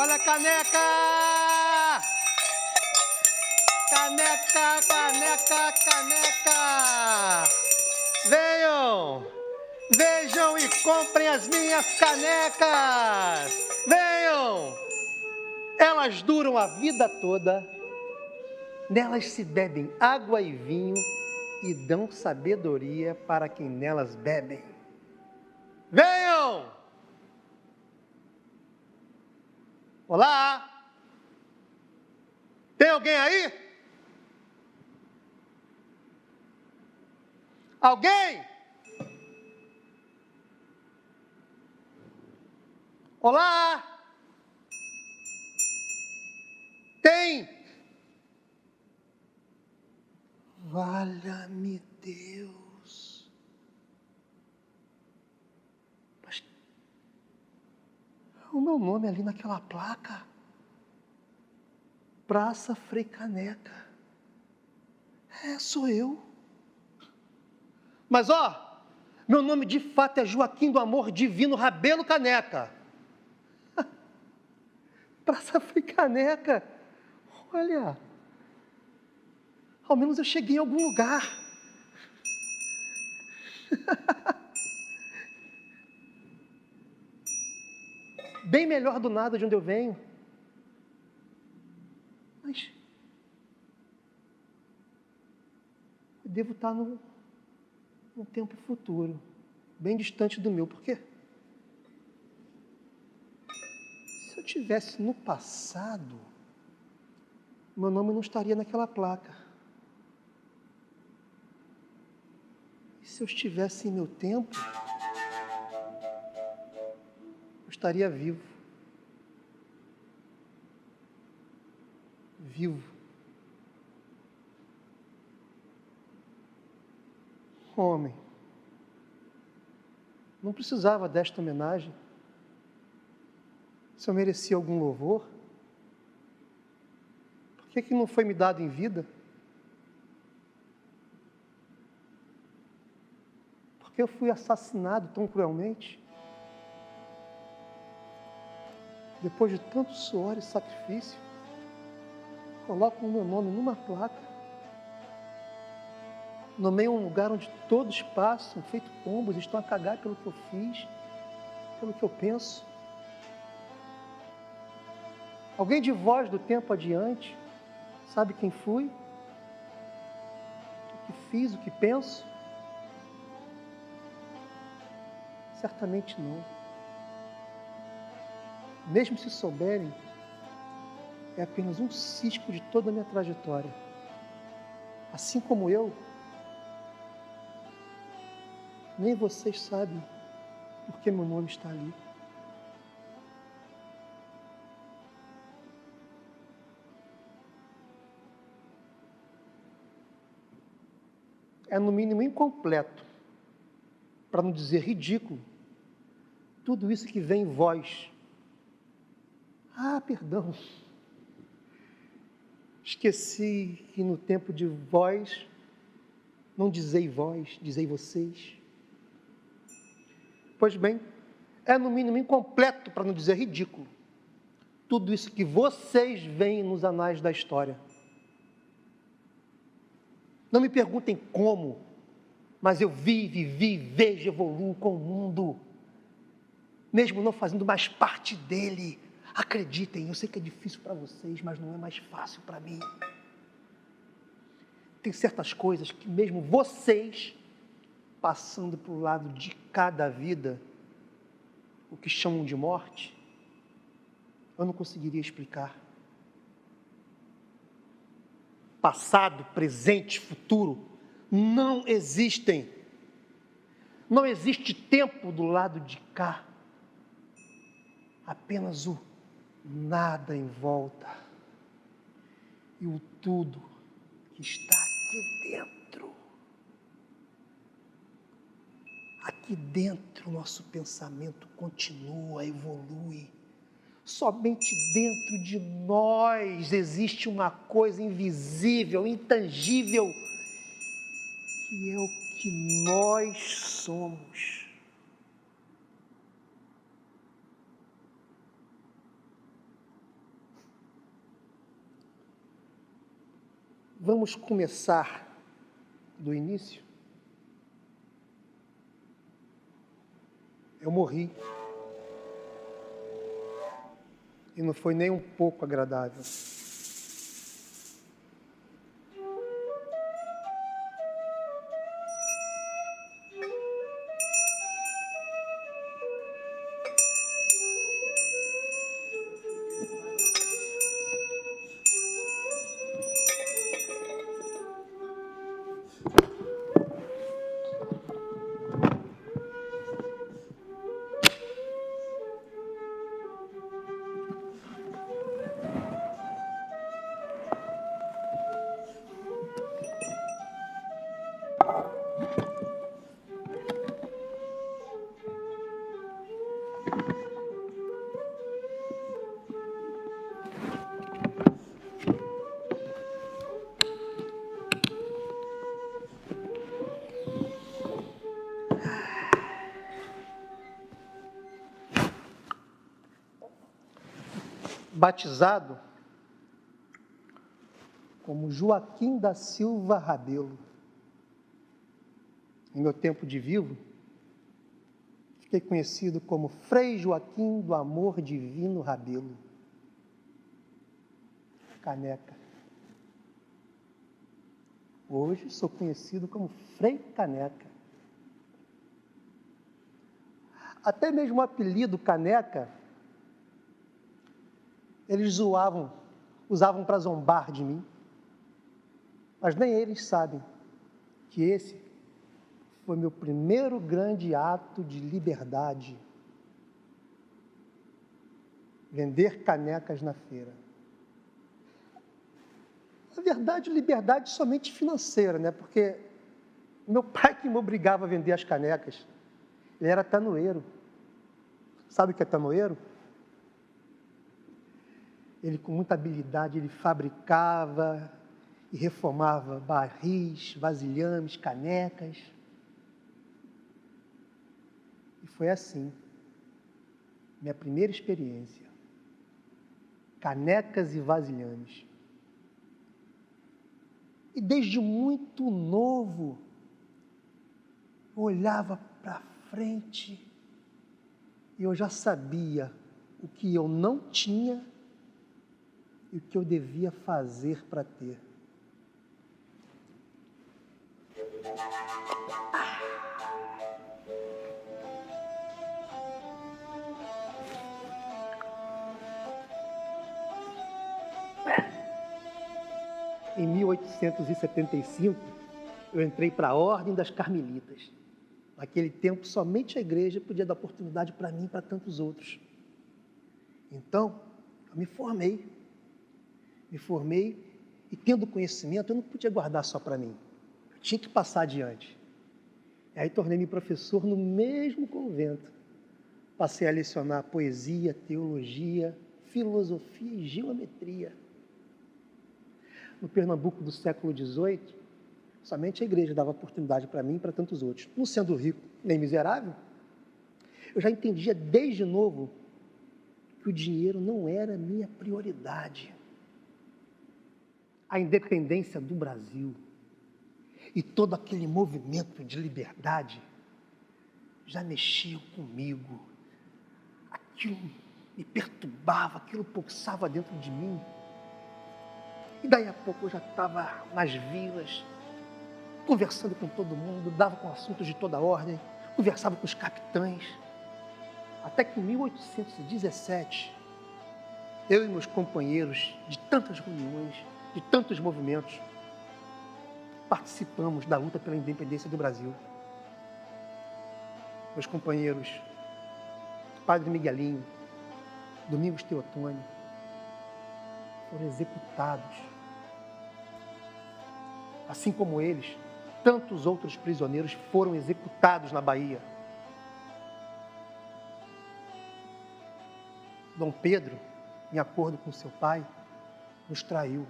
Olha a caneca! Caneca, caneca, caneca! Venham! Vejam e comprem as minhas canecas! Venham! Elas duram a vida toda. Nelas se bebem água e vinho e dão sabedoria para quem nelas bebem. Venham! Olá! Tem alguém aí? Alguém? Olá? Tem? Valha-me Deus. Mas o meu nome ali naquela placa. Praça Frei Caneca. Sou eu. Mas meu nome de fato é Joaquim do Amor Divino Rabelo Caneca. Praça Frei Caneca. Olha, ao menos eu cheguei em algum lugar. Bem melhor do nada de onde eu venho. Mas eu devo estar num tempo futuro, bem distante do meu. Por quê? Se eu estivesse no passado, meu nome não estaria naquela placa. E se eu estivesse em meu tempo, eu estaria vivo. Vivo. Homem, não precisava desta homenagem. Se eu merecia algum louvor, por que não foi me dado em vida? Por que eu fui assassinado tão cruelmente? Depois de tanto suor e sacrifício, colocam o meu nome numa placa, nomeiam um lugar onde todos passam, feito pombos, estão a cagar pelo que eu fiz, pelo que eu penso. Alguém de vós do tempo adiante sabe quem fui? O que fiz, o que penso? Certamente não. Mesmo se souberem, é apenas um cisco de toda a minha trajetória. Assim como eu, nem vocês sabem por que meu nome está ali. É no mínimo incompleto, para não dizer ridículo, tudo isso que vem em voz. Perdão. Esqueci que no tempo de vós, não dizei vós, dizei vocês. Pois bem, é no mínimo incompleto, para não dizer ridículo, tudo isso que vocês veem nos anais da história. Não me perguntem como, mas eu vivi, vejo, evoluo com o mundo, mesmo não fazendo mais parte dele. Acreditem, eu sei que é difícil para vocês, mas não é mais fácil para mim. Tem certas coisas que mesmo vocês, passando para o lado de cada vida, o que chamam de morte, eu não conseguiria explicar. Passado, presente, futuro, não existem. Não existe tempo do lado de cá. Apenas o nada em volta. E o tudo que está aqui dentro. Aqui dentro, nosso pensamento continua, evolui. Somente dentro de nós existe uma coisa invisível, intangível, que é o que nós somos. Vamos começar do início? Eu morri. E não foi nem um pouco agradável. Batizado como Joaquim da Silva Rabelo. Em meu tempo de vivo, fiquei conhecido como Frei Joaquim do Amor Divino Rabelo. Caneca. Hoje sou conhecido como Frei Caneca. Até mesmo o apelido Caneca, eles zoavam, usavam para zombar de mim. Mas nem eles sabem que esse foi meu primeiro grande ato de liberdade. Vender canecas na feira. Na verdade, liberdade somente financeira, né? Porque meu pai que me obrigava a vender as canecas. Ele era tanoeiro. Sabe o que é tanoeiro? Ele, com muita habilidade, ele fabricava e reformava barris, vasilhames, canecas. E foi assim, minha primeira experiência. Canecas e vasilhames. E desde muito novo, eu olhava para frente e eu já sabia o que eu não tinha e o que eu devia fazer para ter. Em 1875, eu entrei para a Ordem das Carmelitas. Naquele tempo, somente a igreja podia dar oportunidade para mim e para tantos outros. Então, eu me formei. E tendo conhecimento, eu não podia guardar só para mim. Eu tinha que passar adiante. E aí tornei-me professor no mesmo convento. Passei a lecionar poesia, teologia, filosofia e geometria. No Pernambuco do século XVIII, somente a igreja dava oportunidade para mim e para tantos outros. Não sendo rico nem miserável, eu já entendia desde novo que o dinheiro não era minha prioridade. A independência do Brasil e todo aquele movimento de liberdade já mexiam comigo. Aquilo me perturbava, aquilo pulsava dentro de mim. E daí a pouco eu já estava nas vilas, conversando com todo mundo, dava com assuntos de toda ordem, conversava com os capitães. Até que em 1817, eu e meus companheiros de tantas reuniões, de tantos movimentos, participamos da luta pela independência do Brasil. Meus companheiros, Padre Miguelinho, Domingos Teotônio, foram executados. Assim como eles, tantos outros prisioneiros foram executados na Bahia. Dom Pedro, em acordo com seu pai, nos traiu.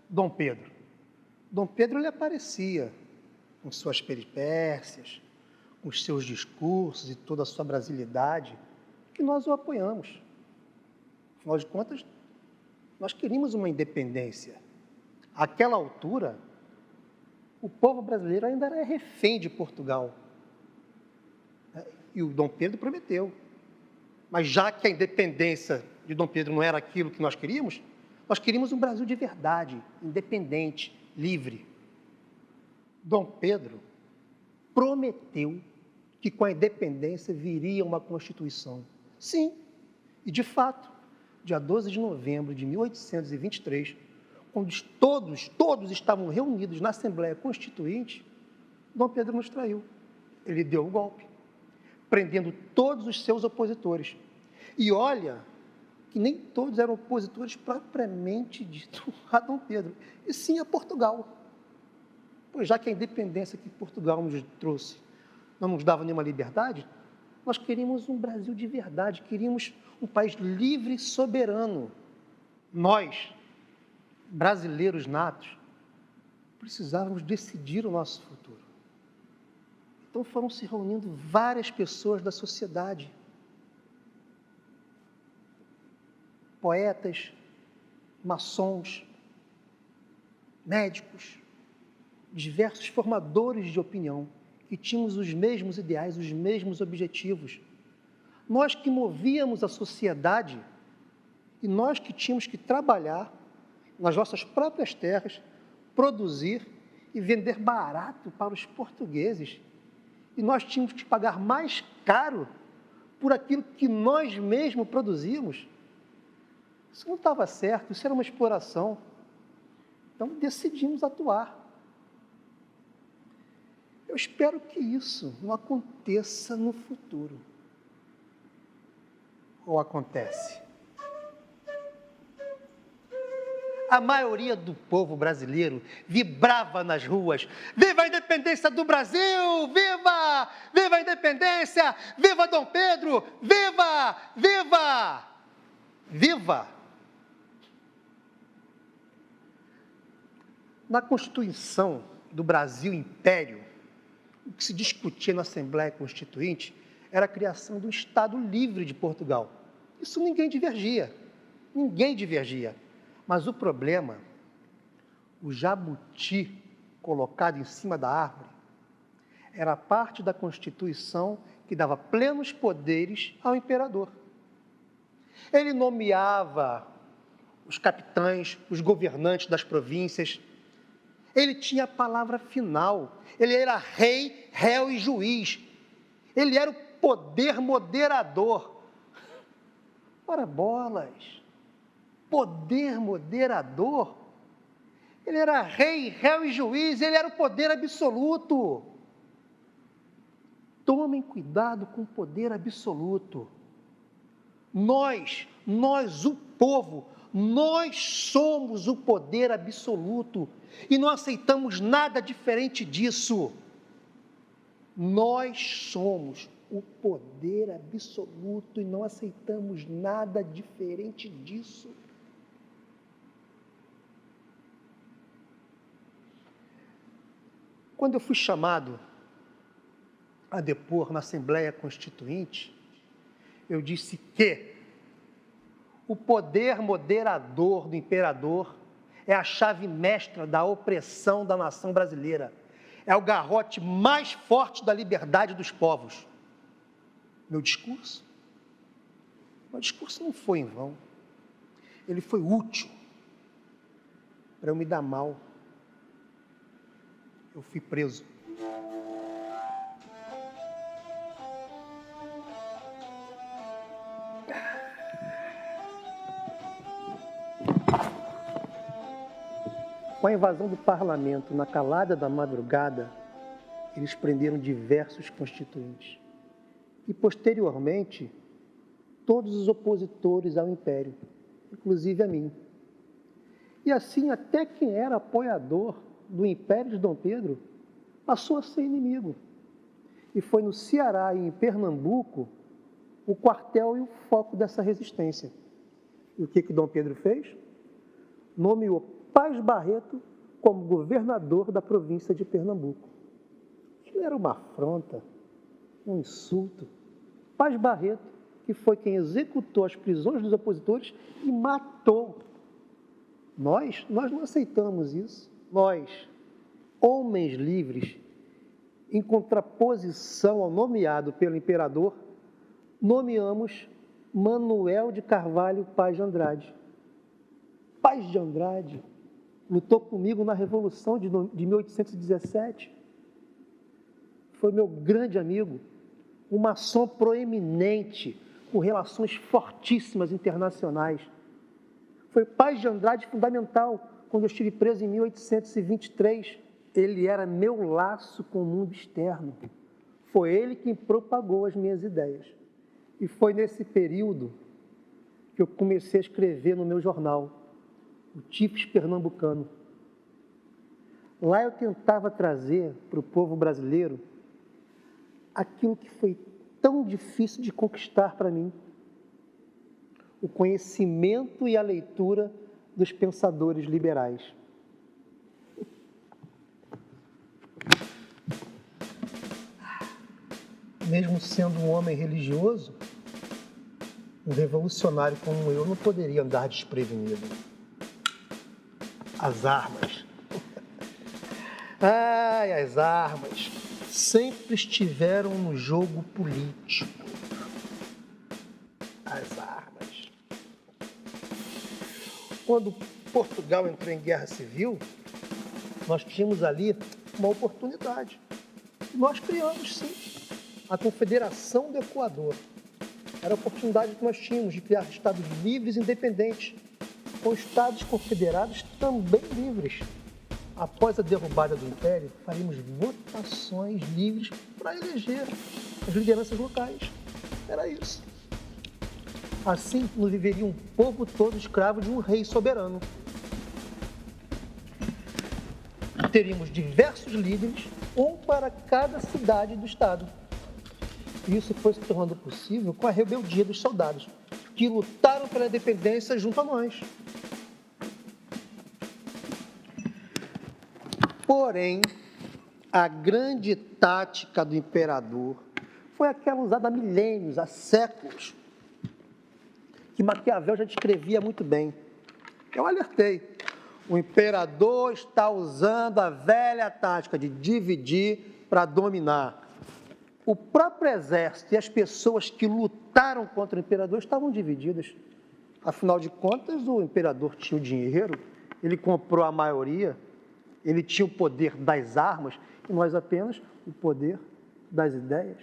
Dom Pedro ele aparecia com suas peripécias, com os seus discursos e toda a sua brasilidade, que nós o apoiamos. Afinal de contas, Nós queríamos uma independência. Àquela altura, o povo brasileiro ainda era refém de Portugal. E o Dom Pedro prometeu. Mas já que a independência de Dom Pedro não era aquilo que nós queríamos um Brasil de verdade, independente, livre. Dom Pedro prometeu que com a independência viria uma Constituição. Sim, e de fato, dia 12 de novembro de 1823, quando todos estavam reunidos na Assembleia Constituinte, Dom Pedro nos traiu. Ele deu o golpe, prendendo todos os seus opositores. E olha que nem todos eram opositores propriamente dito a Dom Pedro, e sim a Portugal. Pois já que a independência que Portugal nos trouxe não nos dava nenhuma liberdade, nós queríamos um Brasil de verdade, queríamos um país livre e soberano. Nós, brasileiros natos, precisávamos decidir o nosso futuro. Então foram se reunindo várias pessoas da sociedade, poetas, maçons, médicos, diversos formadores de opinião, que tínhamos os mesmos ideais, os mesmos objetivos. Nós que movíamos a sociedade e nós que tínhamos que trabalhar nas nossas próprias terras, produzir e vender barato para os portugueses. E nós tínhamos que pagar mais caro por aquilo que nós mesmos produzimos. Isso não estava certo, isso era uma exploração. Então decidimos atuar. Eu espero que isso não aconteça no futuro. Ou acontece? A maioria do povo brasileiro vibrava nas ruas. Viva a independência do Brasil! Viva! Viva a independência! Viva Dom Pedro! Viva! Viva! Viva! Na Constituição do Brasil Império, o que se discutia na Assembleia Constituinte era a criação de um Estado livre de Portugal. Isso ninguém divergia. Mas o problema, o jabuti colocado em cima da árvore, era parte da Constituição que dava plenos poderes ao imperador. Ele nomeava os capitães, os governantes das províncias. Ele tinha a palavra final. Ele era rei, réu e juiz. Ele era o poder moderador. Ora bolas! Poder moderador? Ele era rei, réu e juiz, ele era o poder absoluto. Tomem cuidado com o poder absoluto. Nós, o povo, nós somos o poder absoluto e não aceitamos nada diferente disso. Nós somos o poder absoluto e não aceitamos nada diferente disso. Quando eu fui chamado a depor na Assembleia Constituinte, eu disse que o poder moderador do imperador é a chave mestra da opressão da nação brasileira. É o garrote mais forte da liberdade dos povos. Meu discurso não foi em vão. Ele foi útil para eu me dar mal. Eu fui preso. Com a invasão do parlamento na calada da madrugada, eles prenderam diversos constituintes. E, posteriormente, todos os opositores ao império, inclusive a mim. E assim, até quem era apoiador do império de Dom Pedro passou a ser inimigo. E foi no Ceará e em Pernambuco o quartel e o foco dessa resistência. E o que Dom Pedro fez? Nomeou Paz Barreto como governador da província de Pernambuco. Aquilo era uma afronta, um insulto. Paz Barreto, que foi quem executou as prisões dos opositores e matou Nós não aceitamos isso. Nós, homens livres, em contraposição ao nomeado pelo imperador, nomeamos Manuel de Carvalho Paz de Andrade. Paz de Andrade lutou comigo na Revolução de 1817. Foi meu grande amigo, um maçom proeminente, com relações fortíssimas internacionais. Foi Paz de Andrade fundamental quando eu estive preso em 1823. Ele era meu laço com o mundo externo. Foi ele quem propagou as minhas ideias. E foi nesse período que eu comecei a escrever no meu jornal, o Tifes Pernambucano. Lá eu tentava trazer para o povo brasileiro aquilo que foi tão difícil de conquistar para mim: o conhecimento e a leitura dos pensadores liberais. Mesmo sendo um homem religioso, um revolucionário como eu não poderia andar desprevenido. As armas. Ai, as armas sempre estiveram no jogo político. As armas. Quando Portugal entrou em guerra civil, nós tínhamos ali uma oportunidade. Nós criamos, sim, a Confederação do Equador. Era a oportunidade que nós tínhamos de criar estados livres e independentes, com estados confederados também livres. Após a derrubada do Império, faríamos votações livres para eleger as lideranças locais. Era isso. Assim, não viveria um povo todo escravo de um rei soberano. Teríamos diversos líderes, um para cada cidade do estado. Isso foi se tornando possível com a rebeldia dos soldados, que lutaram pela independência junto a nós. Porém, a grande tática do imperador foi aquela usada há milênios, há séculos, que Maquiavel já descrevia muito bem. Eu alertei. O imperador está usando a velha tática de dividir para dominar. O próprio exército e as pessoas que lutaram contra o imperador estavam divididas. Afinal de contas, o imperador tinha o dinheiro, ele comprou a maioria, ele tinha o poder das armas e nós apenas o poder das ideias.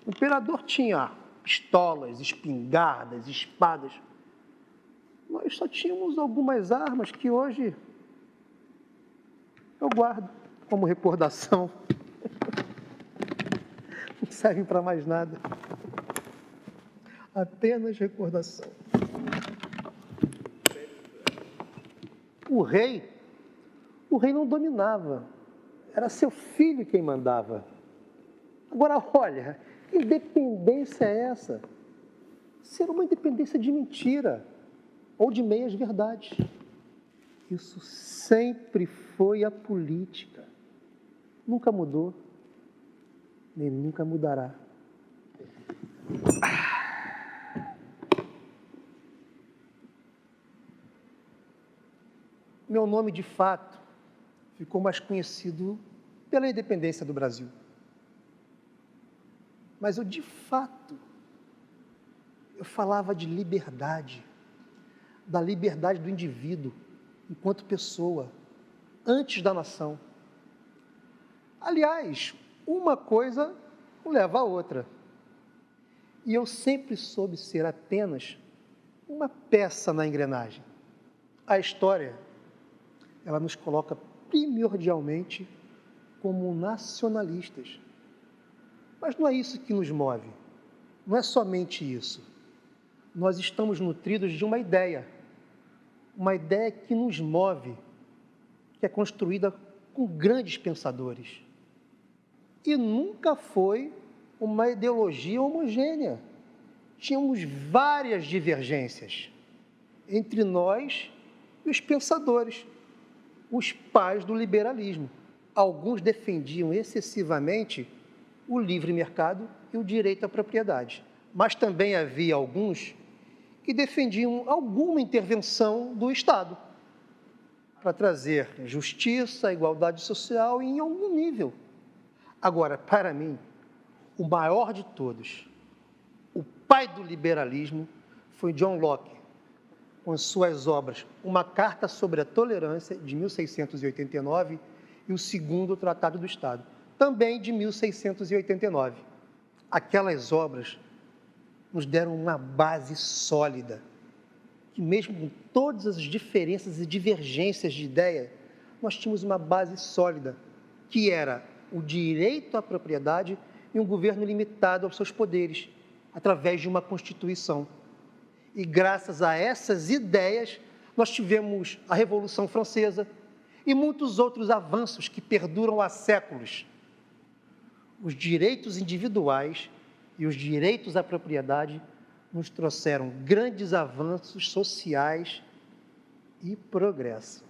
O imperador tinha pistolas, espingardas, espadas. Nós só tínhamos algumas armas que hoje eu guardo como recordação. Não servem para mais nada. Apenas recordação. O rei não dominava. Era seu filho quem mandava. Agora, olha, que independência é essa? Ser uma independência de mentira ou de meias verdades. Isso sempre foi a política. Nunca mudou, nem nunca mudará. Meu nome, de fato, ficou mais conhecido pela independência do Brasil. Mas eu, de fato, eu falava de liberdade, da liberdade do indivíduo, enquanto pessoa, antes da nação. Aliás, uma coisa leva a outra. E eu sempre soube ser apenas uma peça na engrenagem. A história, ela nos coloca primordialmente como nacionalistas. Mas não é isso que nos move. Não é somente isso. Nós estamos nutridos de uma ideia que nos move, que é construída com grandes pensadores. E nunca foi uma ideologia homogênea. Tínhamos várias divergências entre nós e os pensadores, os pais do liberalismo. Alguns defendiam excessivamente o livre mercado e o direito à propriedade. Mas também havia alguns que defendiam alguma intervenção do Estado. para trazer justiça, igualdade social em algum nível. Agora, para mim, o maior de todos, o pai do liberalismo, foi John Locke, com suas obras Uma Carta sobre a Tolerância, de 1689, e o Segundo Tratado do Estado, também de 1689. Aquelas obras nos deram uma base sólida, que mesmo com todas as diferenças e divergências de ideia, nós tínhamos uma base sólida, que era o direito à propriedade e um governo limitado aos seus poderes, através de uma Constituição. E graças a essas ideias, nós tivemos a Revolução Francesa e muitos outros avanços que perduram há séculos. Os direitos individuais e os direitos à propriedade nos trouxeram grandes avanços sociais e progresso.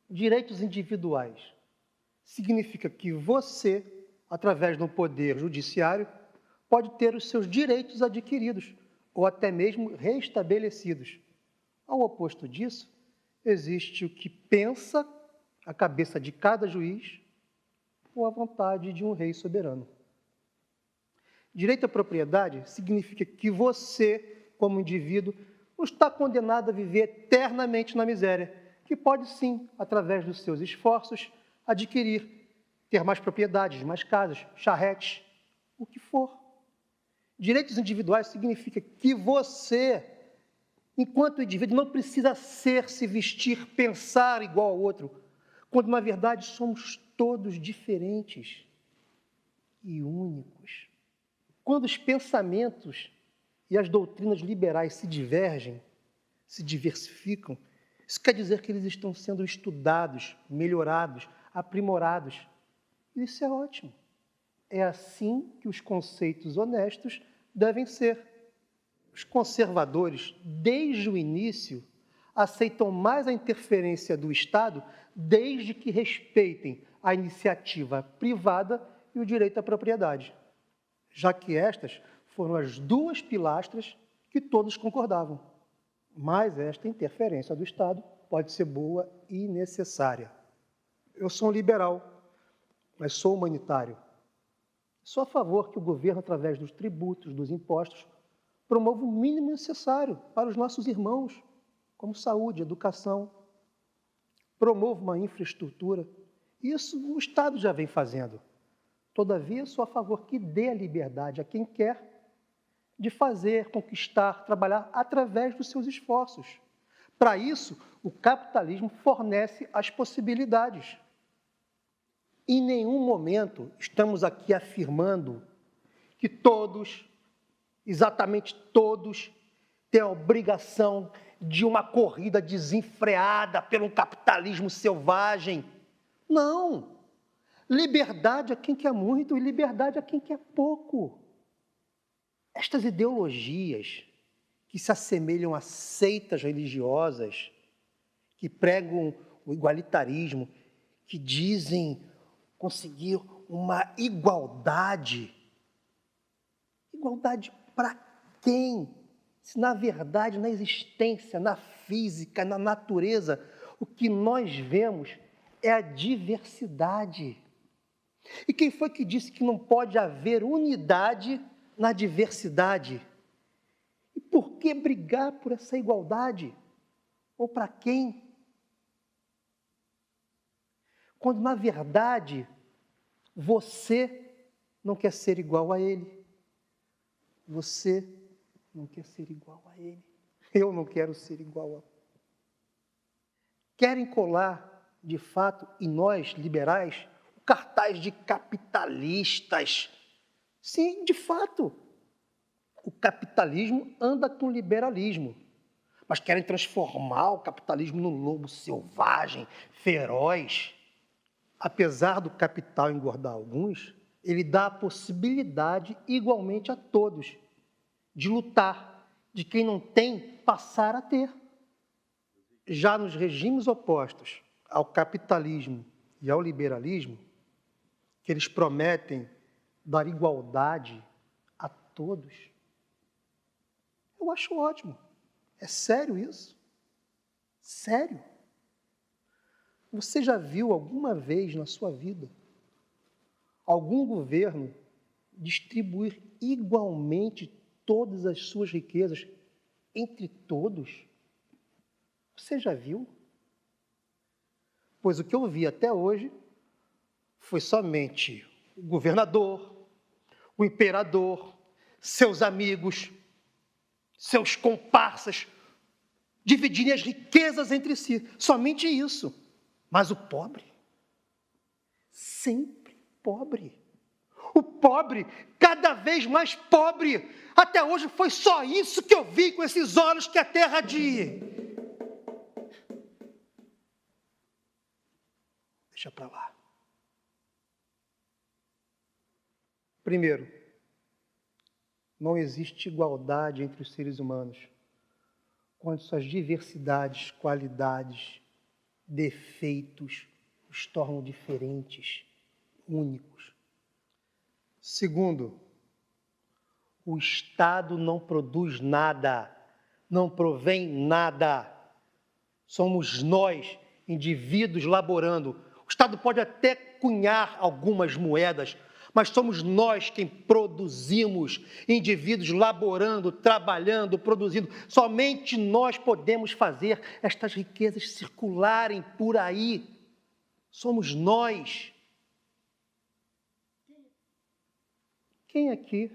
Direitos individuais significa que você, através do poder judiciário, pode ter os seus direitos adquiridos ou até mesmo restabelecidos. Ao oposto disso, existe o que pensa a cabeça de cada juiz ou a vontade de um rei soberano. Direito à propriedade significa que você, como indivíduo, não está condenado a viver eternamente na miséria, que pode sim, através dos seus esforços, adquirir, ter mais propriedades, mais casas, charretes, o que for. Direitos individuais significa que você, enquanto indivíduo, não precisa ser, se vestir, pensar igual ao outro, quando na verdade somos todos diferentes e únicos. Quando os pensamentos e as doutrinas liberais se divergem, se diversificam, isso quer dizer que eles estão sendo estudados, melhorados, aprimorados. E isso é ótimo. É assim que os conceitos honestos devem ser. Os conservadores, desde o início, aceitam mais a interferência do Estado, desde que respeitem a iniciativa privada e o direito à propriedade, já que estas foram as duas pilastras que todos concordavam. Mas esta interferência do Estado pode ser boa e necessária. Eu sou um liberal, mas sou humanitário. Sou a favor que o governo, através dos tributos, dos impostos, promova o mínimo necessário para os nossos irmãos, como saúde, educação. Promova uma infraestrutura. Isso o Estado já vem fazendo. Todavia, sou a favor que dê a liberdade a quem quer de fazer, conquistar, trabalhar através dos seus esforços. Para isso, o capitalismo fornece as possibilidades. Em nenhum momento estamos aqui afirmando que todos, exatamente todos, têm a obrigação de uma corrida desenfreada pelo capitalismo selvagem. Não! Liberdade a quem quer muito e liberdade a quem quer pouco. Estas ideologias que se assemelham a seitas religiosas, que pregam o igualitarismo, que dizem conseguir uma igualdade. Igualdade para quem? Se na verdade, na existência, na física, na natureza, o que nós vemos é a diversidade. E quem foi que disse que não pode haver unidade na diversidade? E por que brigar por essa igualdade? Ou para quem? Quando, na verdade, você não quer ser igual a ele. Você não quer ser igual a ele. Eu não quero ser igual a... Querem colar, de fato, em nós, liberais, o cartaz de capitalistas. Sim, de fato. O capitalismo anda com o liberalismo. Mas querem transformar o capitalismo num lobo selvagem, feroz. Apesar do capital engordar alguns, ele dá a possibilidade igualmente a todos de lutar, de quem não tem, passar a ter. Já nos regimes opostos ao capitalismo e ao liberalismo, que eles prometem dar igualdade a todos, eu acho ótimo. É sério isso? Sério? Você já viu alguma vez na sua vida algum governo distribuir igualmente todas as suas riquezas entre todos? Você já viu? Pois o que eu vi até hoje foi somente o governador, o imperador, seus amigos, seus comparsas, dividirem as riquezas entre si. Somente isso. Mas o pobre, sempre pobre. O pobre, cada vez mais pobre. Até hoje foi só isso que eu vi com esses olhos que a terra de... Deixa para lá. Primeiro, não existe igualdade entre os seres humanos, quando suas diversidades, qualidades, defeitos os tornam diferentes, únicos. Segundo, o Estado não produz nada, não provém nada. Somos nós, indivíduos, laborando. O Estado pode até cunhar algumas moedas, mas somos nós quem produzimos, indivíduos laborando, trabalhando, produzindo. Somente nós podemos fazer estas riquezas circularem por aí. Somos nós. Quem aqui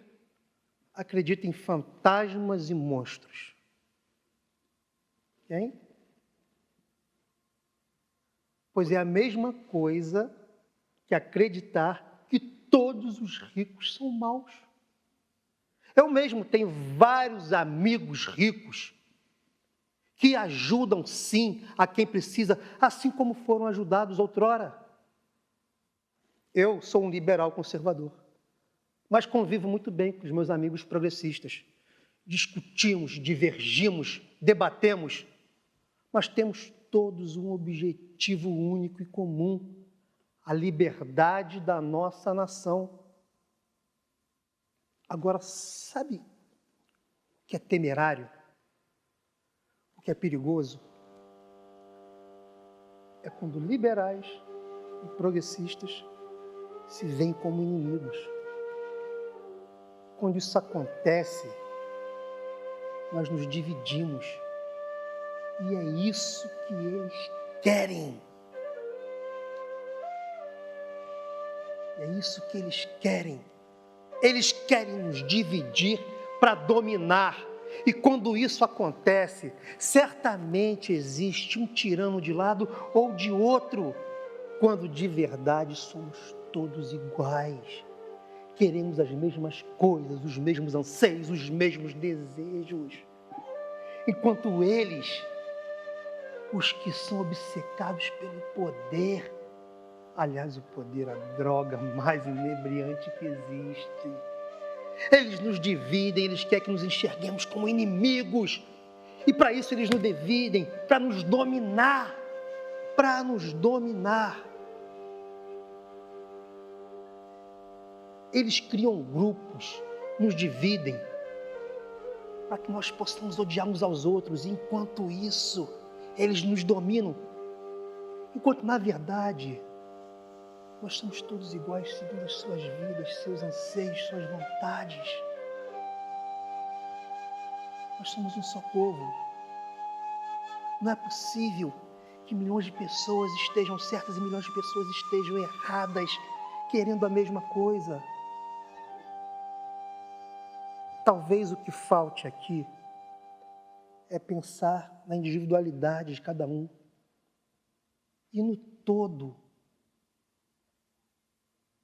acredita em fantasmas e monstros? Quem? Pois é a mesma coisa que acreditar que todos os ricos são maus. Eu mesmo tenho vários amigos ricos que ajudam sim a quem precisa, assim como foram ajudados outrora. Eu sou um liberal conservador, mas convivo muito bem com os meus amigos progressistas. Discutimos, divergimos, debatemos, mas temos todos um objetivo único e comum: a liberdade da nossa nação. Agora, sabe o que é temerário? O que é perigoso? É quando liberais e progressistas se veem como inimigos. Quando isso acontece, nós nos dividimos. E é isso que eles querem. É isso que eles querem. Eles querem nos dividir para dominar. E quando isso acontece, certamente existe um tirano de lado ou de outro, quando de verdade somos todos iguais. Queremos as mesmas coisas, os mesmos anseios, os mesmos desejos. Enquanto eles, os que são obcecados pelo poder, aliás, o poder é a droga mais inebriante que existe. Eles nos dividem, eles querem que nos enxerguemos como inimigos. E para isso eles nos dividem, para nos dominar. Para nos dominar. Eles criam grupos, nos dividem, para que nós possamos odiar uns aos outros. E enquanto isso, eles nos dominam. Enquanto, na verdade, nós somos todos iguais, segundo as suas vidas, seus anseios, suas vontades. Nós somos um só povo. Não é possível que milhões de pessoas estejam certas e milhões de pessoas estejam erradas, querendo a mesma coisa. Talvez o que falte aqui é pensar na individualidade de cada um e no todo.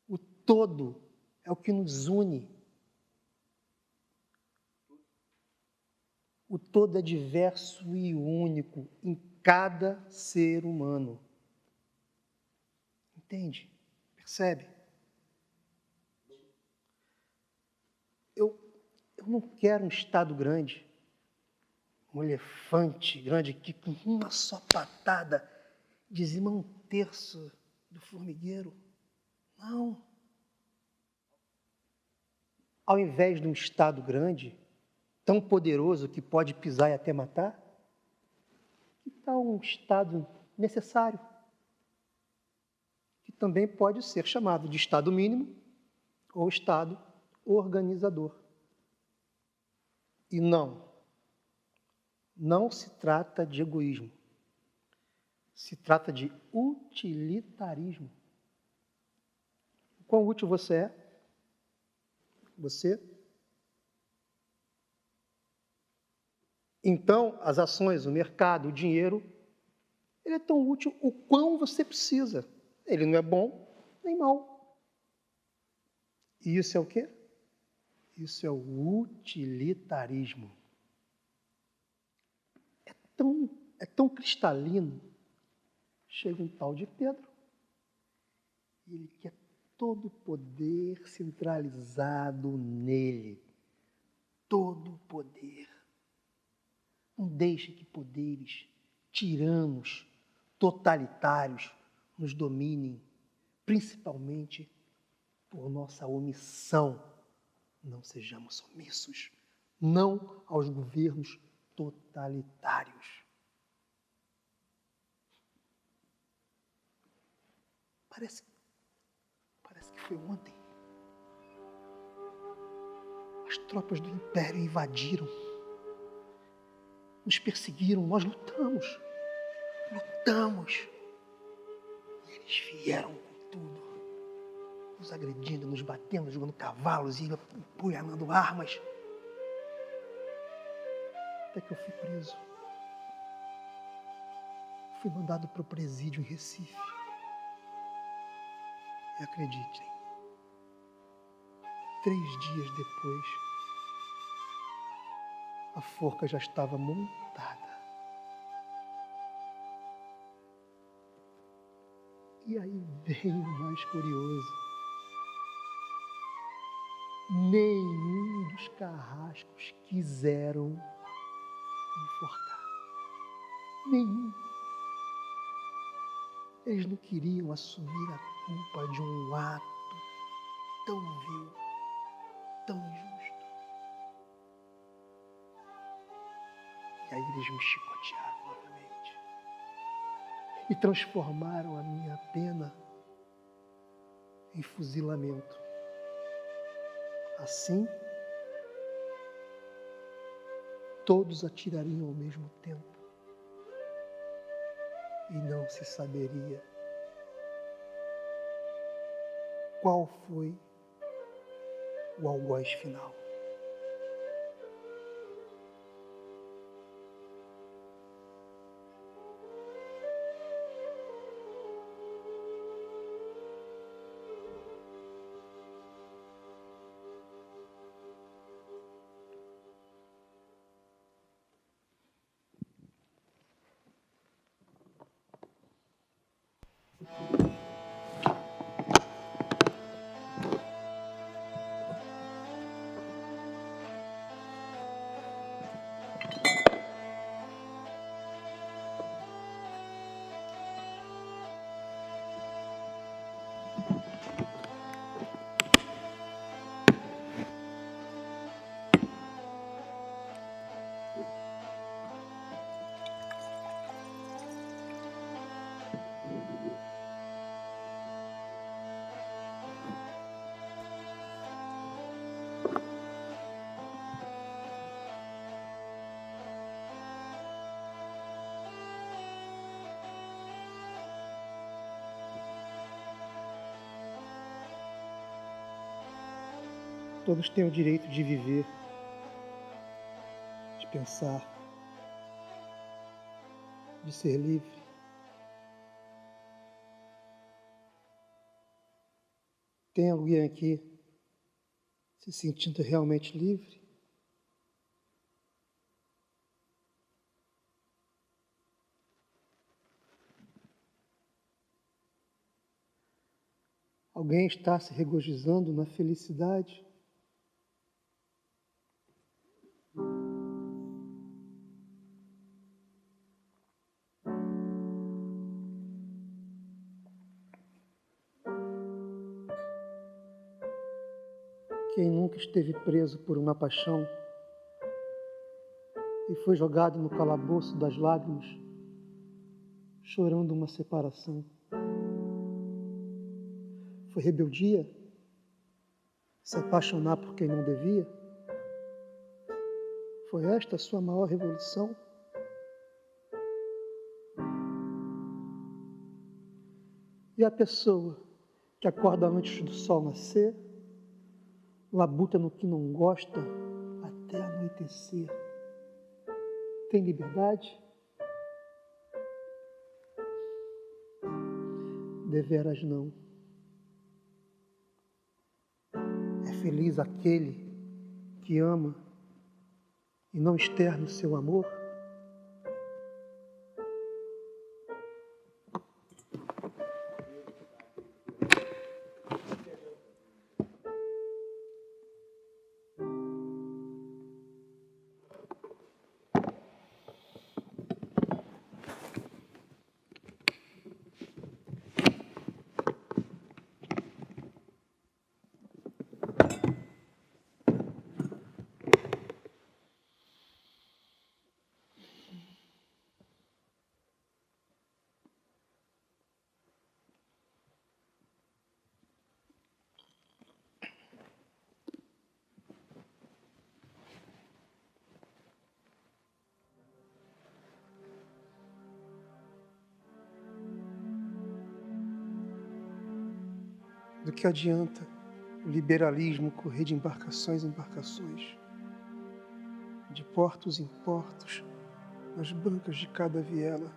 O todo é o que nos une. O todo é diverso e único em cada ser humano. Entende? Percebe? Eu não quero um Estado grande, um elefante grande que com uma só patada dizima 1/3 do formigueiro. Não. Ao invés de um Estado grande, tão poderoso que pode pisar e até matar, que tal um Estado necessário, também pode ser chamado de Estado mínimo ou Estado organizador. E não se trata de egoísmo. Se trata de utilitarismo. Quão útil você é? Você? Então, as ações, o mercado, o dinheiro, ele é tão útil o quão você precisa. Ele não é bom nem mau. E isso é o quê? Isso é o utilitarismo. É tão cristalino. Chega um tal de Pedro e ele quer todo o poder centralizado nele. Todo o poder. Não deixe que poderes tiranos, totalitários, nos dominem, principalmente por nossa omissão. Não sejamos omissos, não aos governos totalitários. Parece que foi ontem. As tropas do Império invadiram, nos perseguiram, nós lutamos. E eles vieram com tudo, nos agredindo, nos batendo, jogando cavalos e empunhalando armas. Até que eu fui preso. Fui mandado para o presídio em Recife. E acreditem, 3 dias depois, a forca já estava montada. E aí vem o mais curioso. Nenhum dos carrascos quiseram me enforcar. Nenhum. Eles não queriam assumir a culpa de um ato tão vil, tão injusto. E aí eles me chicotearam novamente e transformaram a minha pena em fuzilamento. Assim, todos atirariam ao mesmo tempo e não se saberia qual foi o algoz final. Todos têm o direito de viver, de pensar, de ser livre. Tem alguém aqui se sentindo realmente livre? Alguém está se regozijando na felicidade? Quem nunca esteve preso por uma paixão e foi jogado no calabouço das lágrimas, chorando uma separação? Foi rebeldia? Se apaixonar por quem não devia? Foi esta a sua maior revolução? E a pessoa que acorda antes do sol nascer, labuta no que não gosta até anoitecer, tem liberdade? Deveras não. É feliz aquele que ama e não externa o seu amor? Do que adianta o liberalismo correr de embarcações em embarcações, de portos em portos, nas bancas de cada viela,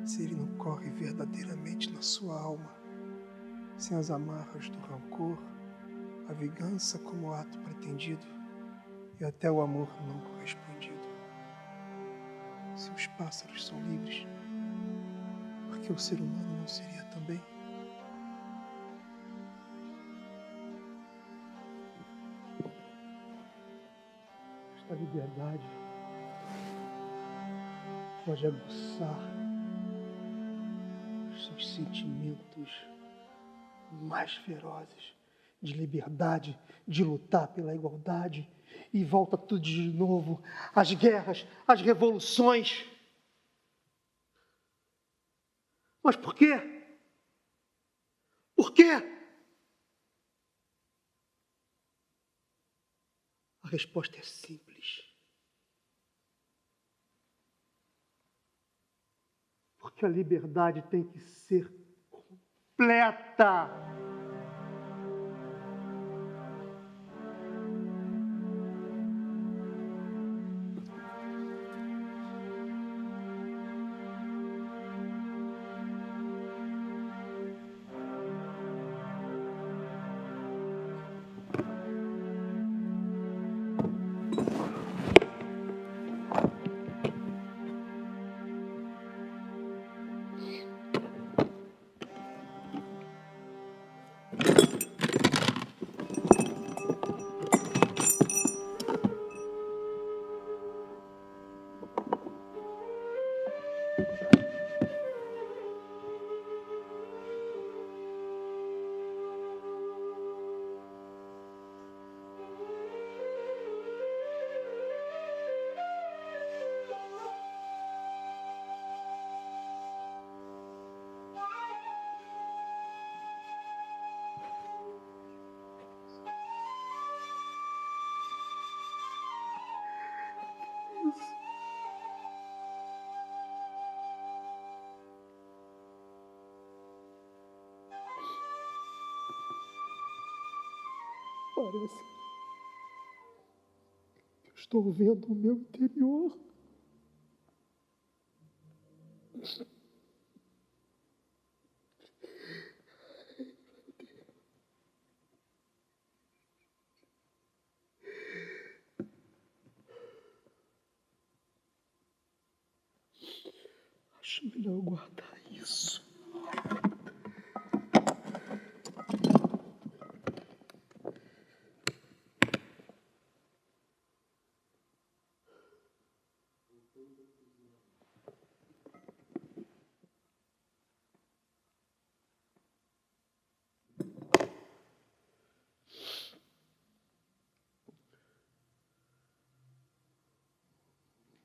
se ele não corre verdadeiramente na sua alma, sem as amarras do rancor, a vingança como ato pretendido e até o amor não correspondido? Se os pássaros são livres, por que o ser humano não seria também? Esta liberdade pode aguçar os seus sentimentos mais ferozes de liberdade, de lutar pela igualdade, e volta tudo de novo, as guerras, as revoluções. Mas por quê? Por quê? A resposta é simples. Porque a liberdade tem que ser completa. Parece que eu estou vendo o meu interior. Acho melhor guardar isso.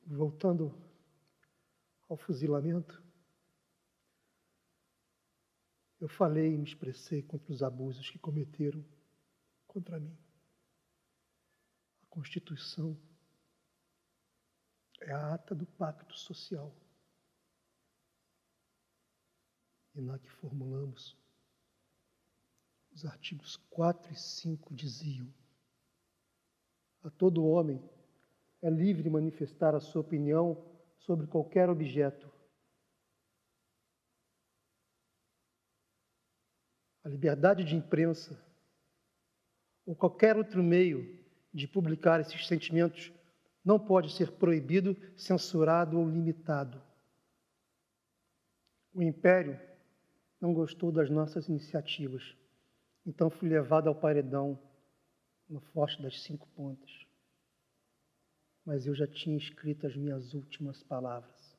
Voltando ao fuzilamento, Eu falei e me expressei contra os abusos que cometeram contra mim. A Constituição é a ata do pacto social. E na que formulamos, os artigos 4 e 5 diziam: a todo homem é livre manifestar a sua opinião sobre qualquer objeto. A liberdade de imprensa ou qualquer outro meio de publicar esses sentimentos não pode ser proibido, censurado ou limitado. O Império não gostou das nossas iniciativas, então fui levado ao paredão no Forte das 5 Pontas. Mas eu já tinha escrito as minhas últimas palavras.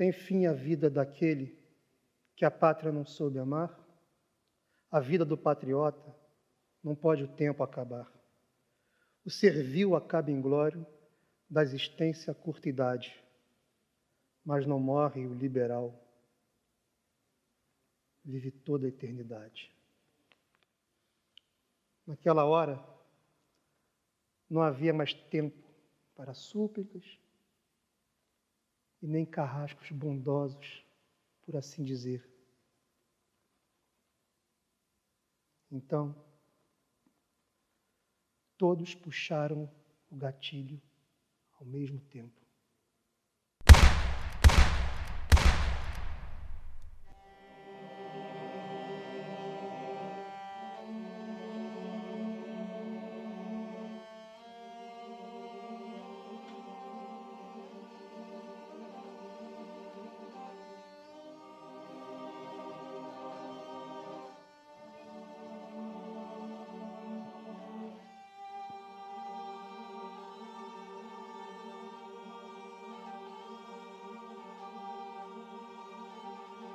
Tem fim a vida daquele que a pátria não soube amar? A vida do patriota não pode o tempo acabar. O servil acaba em glória da existência a curta idade, mas não morre o liberal, vive toda a eternidade. Naquela hora, não havia mais tempo para súplicas e nem carrascos bondosos, por assim dizer. Então, todos puxaram o gatilho ao mesmo tempo.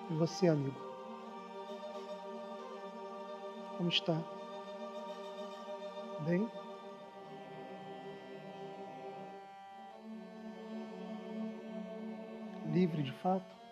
E você, amigo? Como está? Bem? Livre de fato?